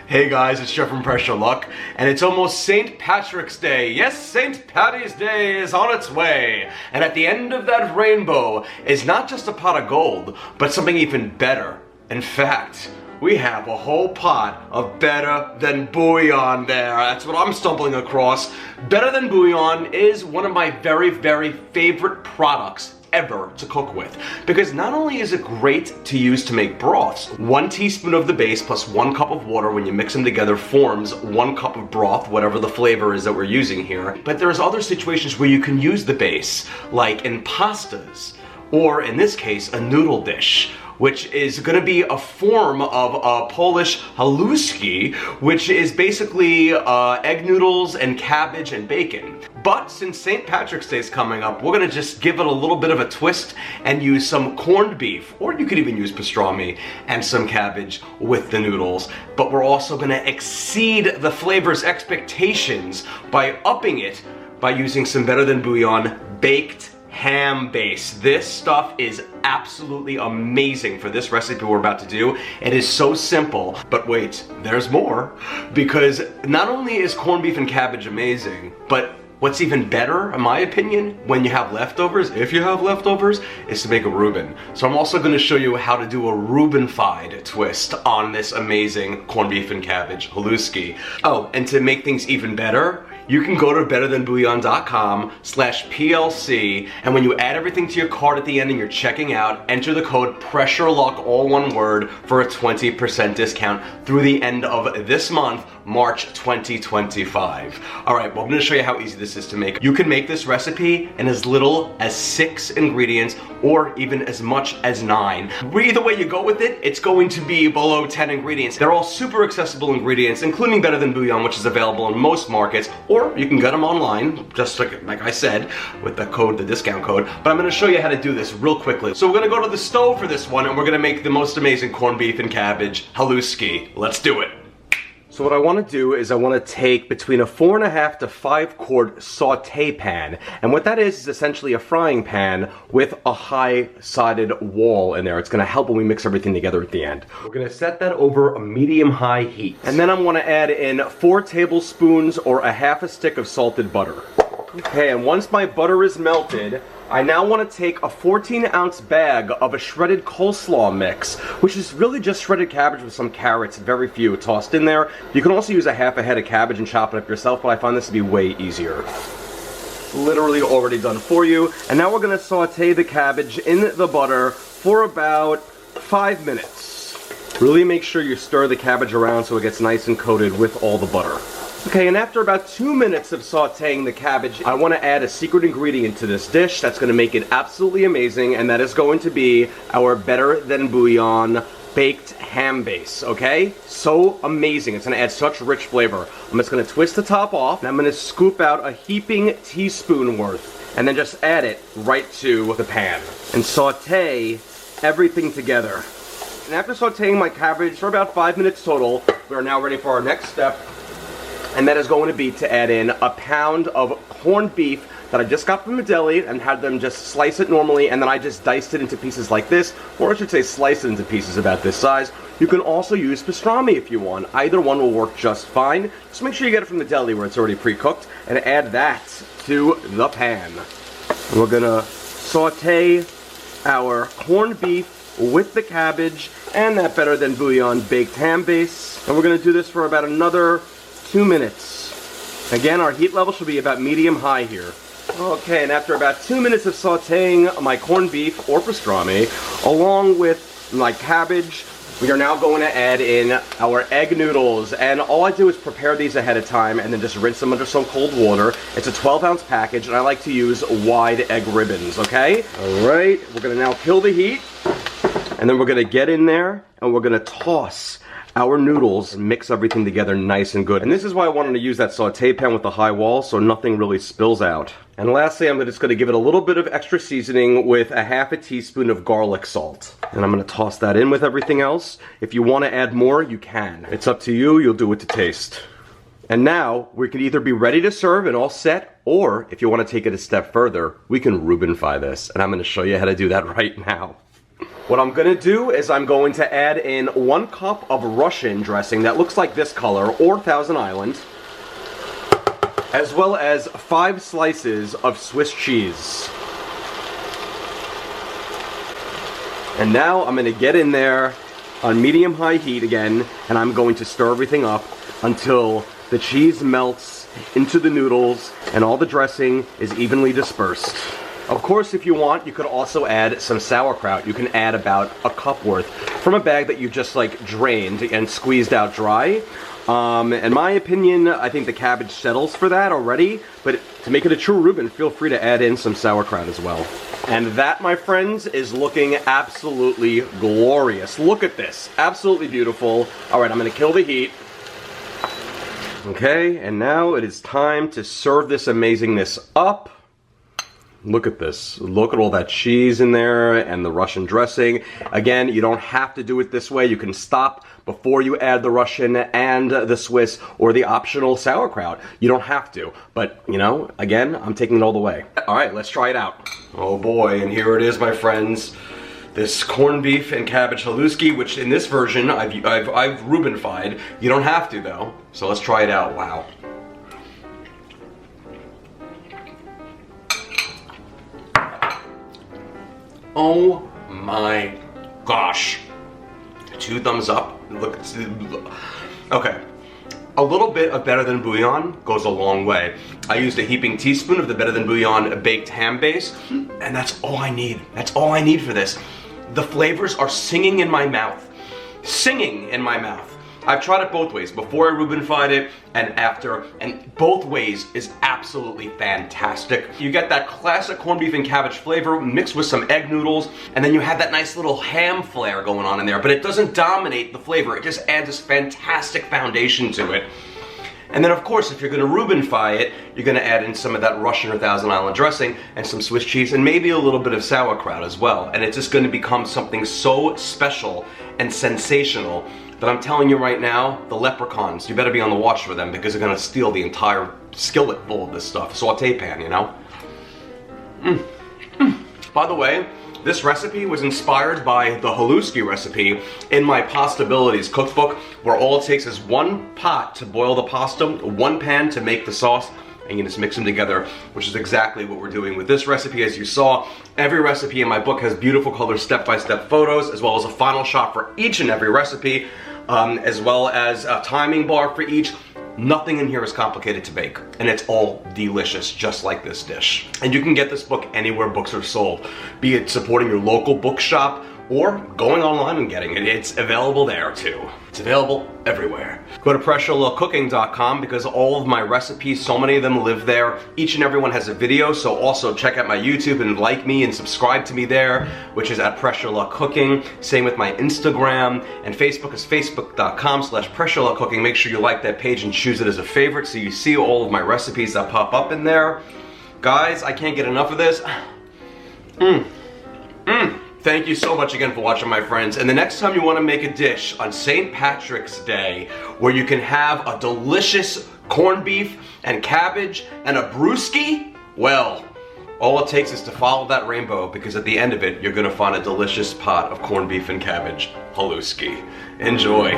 Hey guys, it's Jeff from Pressure Luck, and it's almost St. Patrick's Day. Yes, St. Patty's Day is on its way. And at the end of that rainbow is not just a pot of gold, but something even better. In fact, we have a whole pot of Better Than Bouillon there. That's what I'm stumbling across. Better Than Bouillon is one of my very, very favorite products ever to cook with, because not only is it great to use to make broths, 1 teaspoon of the base plus 1 cup of water, when you mix them together, forms 1 cup of broth, whatever the flavor is that we're using here. But there's other situations where you can use the base, like in pastas, or in this case, a noodle dish, which is going to be a form of a Polish Haluski, which is basically egg noodles and cabbage and bacon. But since St. Patrick's Day is coming up, we're going to just give it a little bit of a twist and use some corned beef, or you could even use pastrami and some cabbage with the noodles. But we're also going to exceed the flavor's expectations by upping it by using some Better Than Bouillon baked ham base. This stuff is absolutely amazing for this recipe we're about to do. It is so simple, but wait, there's more. Because not only is corned beef and cabbage amazing, but what's even better, in my opinion, when you have leftovers, if you have leftovers, is to make a Reuben. So I'm also going to show you how to do a Reuben-fied twist on this amazing corned beef and cabbage Haluski. Oh, and to make things even better, you can go to betterthanbouillon.com/PLC, and when you add everything to your cart at the end and you're checking out, enter the code PRESSURELUCK, all one word, for a 20% discount through the end of this month, March 2025. Alright, well, I'm going to show you how easy this is to make. You can make this recipe in as little as 6 ingredients, or even as much as 9. Either way you go with it, it's going to be below 10 ingredients. They're all super accessible ingredients, including Better Than Bouillon, which is available in most markets, or you can get them online, just like I said, with the code, the discount code. But I'm going to show you how to do this real quickly. So we're going to go to the stove for this one, and we're going to make the most amazing corned beef and cabbage Haluski. Let's do it. So what I want to do is I want to take between a 4.5 to 5 quart saute pan, and what that is essentially a frying pan with a high-sided wall in there. It's going to help when we mix everything together at the end. We're going to set that over a medium-high heat, and then I'm going to add in 4 tablespoons or a half a stick of salted butter. Okay, and once my butter is melted, I now want to take a 14-ounce bag of a shredded coleslaw mix, which is really just shredded cabbage with some carrots, very few, tossed in there. You can also use a half a head of cabbage and chop it up yourself, but I find this to be way easier. Literally already done for you. And now we're going to saute the cabbage in the butter for about 5 minutes. Really make sure you stir the cabbage around so it gets nice and coated with all the butter. Okay, and after about 2 minutes of sauteing the cabbage, I want to add a secret ingredient to this dish that's going to make it absolutely amazing, and that is going to be our Better Than Bouillon baked ham base, okay? So amazing. It's going to add such rich flavor. I'm just going to twist the top off, and I'm going to scoop out a heaping teaspoon worth, and then just add it right to the pan, and saute everything together. And after sauteing my cabbage for about 5 minutes total, we are now ready for our next step. And that is going to be to add in a pound of corned beef that I just got from the deli and had them just slice it normally, and then I just diced it into pieces like this, or I should say slice it into pieces about this size. You can also use pastrami if you want. Either one will work just fine. Just make sure you get it from the deli where it's already pre-cooked, and add that to the pan. And we're gonna saute our corned beef with the cabbage and that Better Than Bouillon baked ham base. And we're gonna do this for about another 2 minutes. Again, our heat level should be about medium-high here. Okay, and after about 2 minutes of sauteing my corned beef or pastrami, along with my cabbage, we are now going to add in our egg noodles. And all I do is prepare these ahead of time and then just rinse them under some cold water. It's a 12-ounce package, and I like to use wide egg ribbons, okay? Alright, we're going to now kill the heat, and then we're going to get in there, and we're going to toss our noodles, mix everything together nice and good. And this is why I wanted to use that saute pan with the high wall so nothing really spills out. And lastly, I'm just going to give it a little bit of extra seasoning with a half a teaspoon of garlic salt. And I'm going to toss that in with everything else. If you want to add more, you can. It's up to you, you'll do it to taste. And now, we could either be ready to serve and all set, or if you want to take it a step further, we can Reuben-fy this. And I'm going to show you how to do that right now. What I'm gonna do is I'm going to add in 1 cup of Russian dressing that looks like this color, or Thousand Island, as well as 5 slices of Swiss cheese. And now I'm gonna get in there on medium-high heat again, and I'm going to stir everything up until the cheese melts into the noodles and all the dressing is evenly dispersed. Of course, if you want, you could also add some sauerkraut. You can add about a cup worth from a bag that you just like drained and squeezed out dry. In my opinion, I think the cabbage settles for that already, but to make it a true Reuben, feel free to add in some sauerkraut as well. And that, my friends, is looking absolutely glorious. Look at this, absolutely beautiful. All right, I'm gonna kill the heat. Okay, and now it is time to serve this amazingness up. Look at this. Look at all that cheese in there and the Russian dressing. Again, you don't have to do it this way. You can stop before you add the Russian and the Swiss or the optional sauerkraut. You don't have to. But, you know, again, I'm taking it all the way. All right, let's try it out. Oh boy, and here it is, my friends. This corned beef and cabbage Haluski, which in this version I've Reuben-fied. You don't have to though. So let's try it out. Wow. Oh my gosh. 2 thumbs up. Look. Okay. A little bit of Better Than Bouillon goes a long way. I used a heaping teaspoon of the Better Than Bouillon baked ham base, and that's all I need. That's all I need for this. The flavors are singing in my mouth. Singing in my mouth. I've tried it both ways, before I Reuben-fied it and after, and both ways is absolutely fantastic. You get that classic corned beef and cabbage flavor mixed with some egg noodles, and then you have that nice little ham flair going on in there, but it doesn't dominate the flavor, it just adds this fantastic foundation to it. And then of course, if you're gonna Reuben-fy it, you're gonna add in some of that Russian or Thousand Island dressing and some Swiss cheese and maybe a little bit of sauerkraut as well. And it's just gonna become something so special and sensational that I'm telling you right now, the leprechauns, you better be on the watch for them because they're gonna steal the entire skillet full of this stuff. Saute pan, you know? By the way, this recipe was inspired by the Haluski recipe in my Pastabilities cookbook, where all it takes is 1 pot to boil the pasta, 1 pan to make the sauce, and you just mix them together, which is exactly what we're doing with this recipe. As you saw, every recipe in my book has beautiful color step-by-step photos, as well as a final shot for each and every recipe, as well as a timing bar for each. Nothing in here is complicated to bake, and it's all delicious, just like this dish. And you can get this book anywhere books are sold, be it supporting your local bookshop or going online and getting it. It's available there too. It's available everywhere. Go to PressureLookCooking.com because all of my recipes, so many of them live there. Each and every one has a video, so also check out my YouTube and like me and subscribe to me there, which is at PressureLookCooking. Same with my Instagram, and Facebook is Facebook.com/PressureLookCooking. Make sure you like that page and choose it as a favorite so you see all of my recipes that pop up in there. Guys, I can't get enough of this. Thank you so much again for watching, my friends. And the next time you want to make a dish on St. Patrick's Day where you can have a delicious corned beef and cabbage and a brewski, well, all it takes is to follow that rainbow, because at the end of it, you're going to find a delicious pot of corned beef and cabbage Haluski. Enjoy.